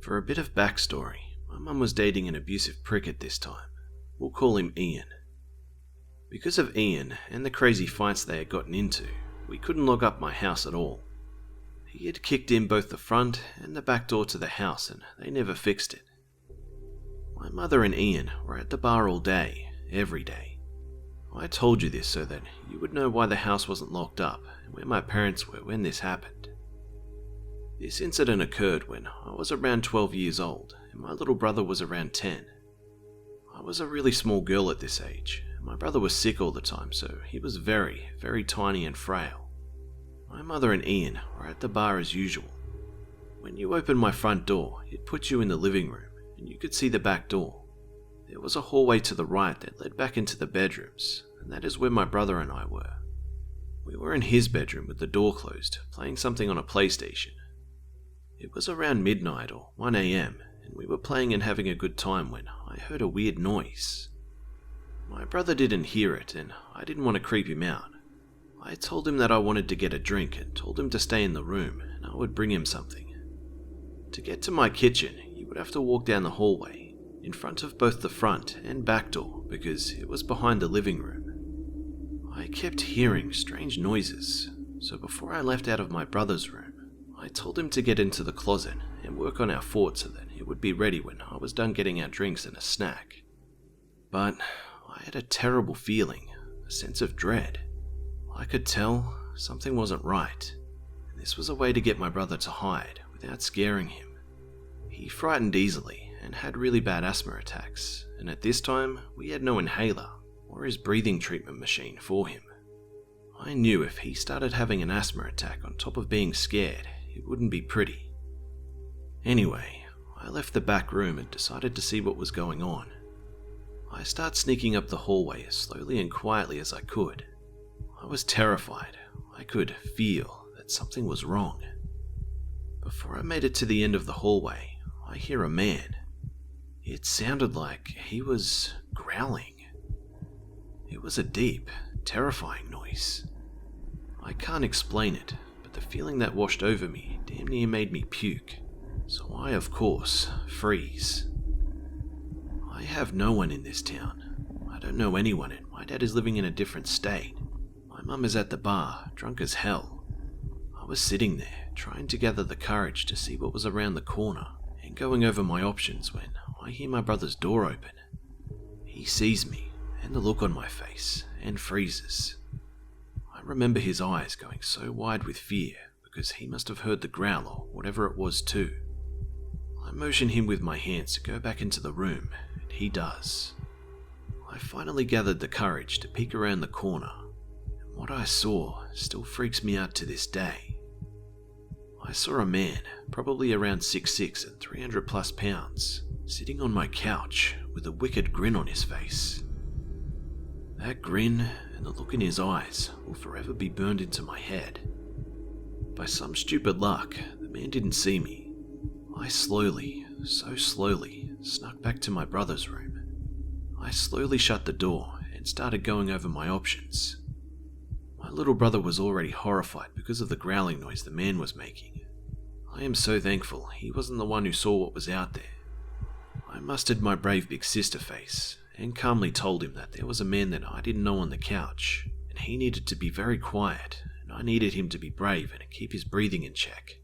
For a bit of backstory, my mum was dating an abusive prick at this time. We'll call him Ian. Because of Ian and the crazy fights they had gotten into, we couldn't lock up my house at all. He had kicked in both the front and the back door to the house and they never fixed it. My mother and Ian were at the bar all day, every day. I told you this so that you would know why the house wasn't locked up and where my parents were when this happened. This incident occurred when I was around 12 years old and my little brother was around 10. I was a really small girl at this age, and my brother was sick all the time, so he was very, very tiny and frail. My mother and Ian were at the bar as usual. When you opened my front door, it put you in the living room, and you could see the back door. There was a hallway to the right that led back into the bedrooms, and that is where my brother and I were. We were in his bedroom with the door closed, playing something on a PlayStation. It was around midnight or 1 a.m, and we were playing and having a good time when I heard a weird noise. My brother didn't hear it, and I didn't want to creep him out. I told him that I wanted to get a drink and told him to stay in the room, and I would bring him something. To get to my kitchen, you would have to walk down the hallway, in front of both the front and back door, because it was behind the living room. I kept hearing strange noises, so before I left out of my brother's room, I told him to get into the closet and work on our fort so that it would be ready when I was done getting our drinks and a snack. But I had a terrible feeling, a sense of dread. I could tell something wasn't right, and this was a way to get my brother to hide without scaring him. He frightened easily and had really bad asthma attacks, and at this time we had no inhaler or his breathing treatment machine for him. I knew if he started having an asthma attack on top of being scared, it wouldn't be pretty. Anyway, I left the back room and decided to see what was going on. I started sneaking up the hallway as slowly and quietly as I could. I was terrified. I could feel that something was wrong. Before I made it to the end of the hallway, I hear a man. It sounded like he was growling. It was a deep, terrifying noise. I can't explain it, but the feeling that washed over me damn near made me puke. So I, of course, freeze. I have no one in this town. I don't know anyone, and my dad is living in a different state. My mum is at the bar, drunk as hell. I was sitting there, trying to gather the courage to see what was around the corner, and going over my options when I hear my brother's door open. He sees me, and the look on my face, and freezes. I remember his eyes going so wide with fear, because he must have heard the growl or whatever it was too. I motion him with my hands to go back into the room, and he does. I finally gathered the courage to peek around the corner, and what I saw still freaks me out to this day. I saw a man, probably around 6'6" and 300 plus pounds, sitting on my couch with a wicked grin on his face. That grin and the look in his eyes will forever be burned into my head. By some stupid luck, the man didn't see me. I slowly, so slowly, snuck back to my brother's room. I slowly shut the door and started going over my options. My little brother was already horrified because of the growling noise the man was making. I am so thankful he wasn't the one who saw what was out there. I mustered my brave big sister face and calmly told him that there was a man that I didn't know on the couch, and he needed to be very quiet, and I needed him to be brave and keep his breathing in check.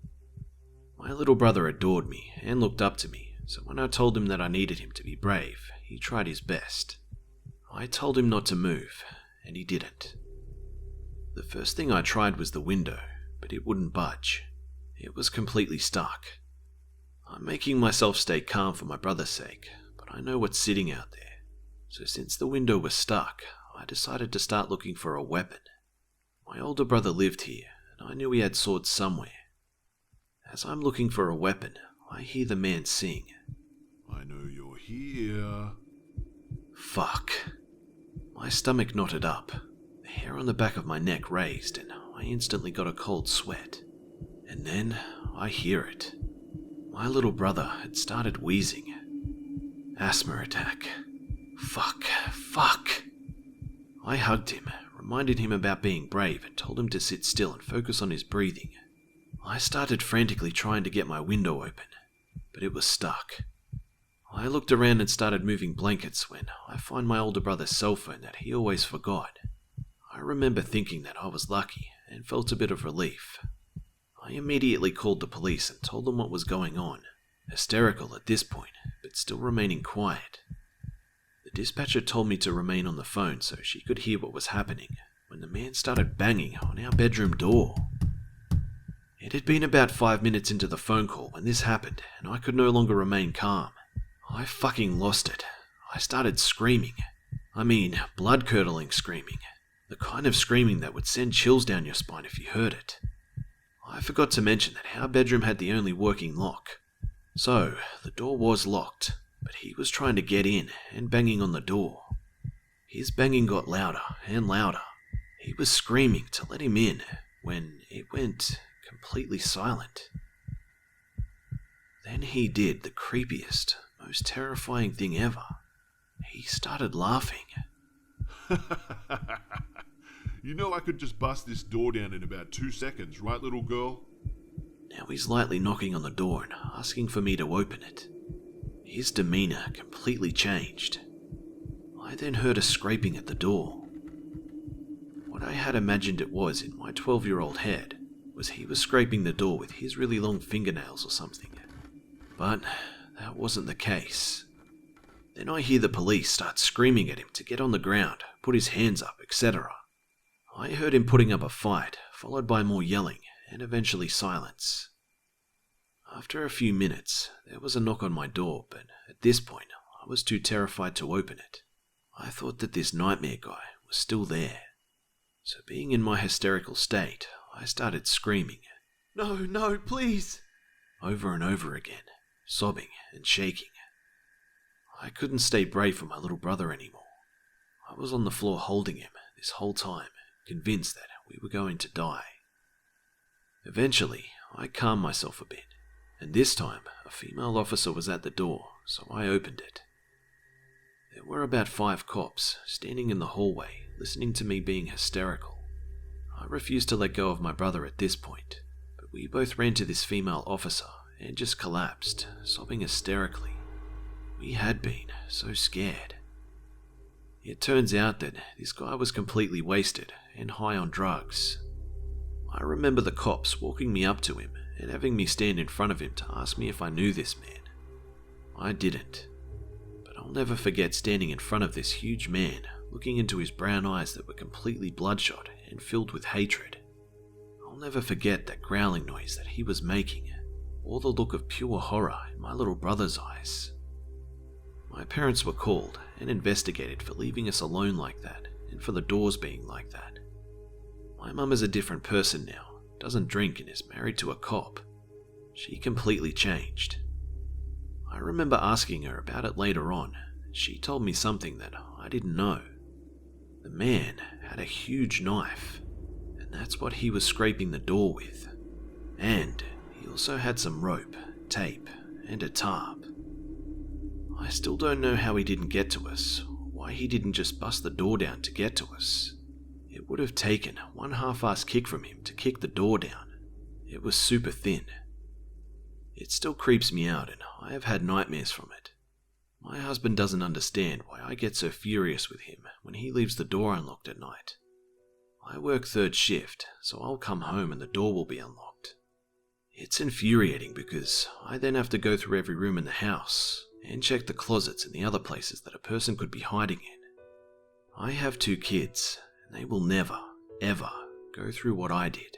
My little brother adored me and looked up to me, so when I told him that I needed him to be brave, he tried his best. I told him not to move, and he didn't. The first thing I tried was the window, but it wouldn't budge. It was completely stuck. I'm making myself stay calm for my brother's sake, but I know what's sitting out there. So since the window was stuck, I decided to start looking for a weapon. My older brother lived here, and I knew he had swords somewhere. As I'm looking for a weapon, I hear the man sing. I know you're here. Fuck. My stomach knotted up, the hair on the back of my neck raised, and I instantly got a cold sweat. And then I hear it. My little brother had started wheezing. Asthma attack. Fuck. I hugged him, reminded him about being brave, and told him to sit still and focus on his breathing. I started frantically trying to get my window open, but it was stuck. I looked around and started moving blankets when I find my older brother's cell phone that he always forgot. I remember thinking that I was lucky and felt a bit of relief. I immediately called the police and told them what was going on, hysterical at this point, but still remaining quiet. The dispatcher told me to remain on the phone so she could hear what was happening when the man started banging on our bedroom door. It had been about 5 minutes into the phone call when this happened, and I could no longer remain calm. I fucking lost it. I started screaming. I mean, blood-curdling screaming. The kind of screaming that would send chills down your spine if you heard it. I forgot to mention that our bedroom had the only working lock. So, the door was locked, but he was trying to get in and banging on the door. His banging got louder and louder. He was screaming to let him in when it went completely silent. Then he did the creepiest, most terrifying thing ever. He started laughing. You know I could just bust this door down in about 2 seconds, right, little girl? Now he's lightly knocking on the door and asking for me to open it. His demeanor completely changed. I then heard a scraping at the door. What I had imagined it was in my 12-year-old head was he was scraping the door with his really long fingernails or something. But that wasn't the case. Then I hear the police start screaming at him to get on the ground, put his hands up, etc. I heard him putting up a fight, followed by more yelling, and eventually silence. After a few minutes, there was a knock on my door, but at this point, I was too terrified to open it. I thought that this nightmare guy was still there. So being in my hysterical state, I started screaming, "No, no, please!" over and over again, sobbing and shaking. I couldn't stay brave for my little brother anymore. I was on the floor holding him this whole time, convinced that we were going to die. Eventually, I calmed myself a bit, and this time a female officer was at the door, so I opened it. There were about 5 cops standing in the hallway, listening to me being hysterical. I refused to let go of my brother at this point, but we both ran to this female officer and just collapsed, sobbing hysterically. We had been so scared. It turns out that this guy was completely wasted and high on drugs. I remember the cops walking me up to him and having me stand in front of him to ask me if I knew this man. I didn't, but I'll never forget standing in front of this huge man, looking into his brown eyes that were completely bloodshot and filled with hatred. I'll never forget that growling noise that he was making, or the look of pure horror in my little brother's eyes. My parents were called and investigated for leaving us alone like that, and for the doors being like that. My mum is a different person now, doesn't drink and is married to a cop. She completely changed. I remember asking her about it later on. She told me something that I didn't know. The man had a huge knife, and that's what he was scraping the door with. And he also had some rope, tape, and a tarp. I still don't know how he didn't get to us, why he didn't just bust the door down to get to us. It would have taken one half-ass kick from him to kick the door down. It was super thin. It still creeps me out and I have had nightmares from it. My husband doesn't understand why I get so furious with him when he leaves the door unlocked at night. I work 3rd shift, so I'll come home and the door will be unlocked. It's infuriating because I then have to go through every room in the house and check the closets and the other places that a person could be hiding in. I have 2 kids, and they will never, ever go through what I did.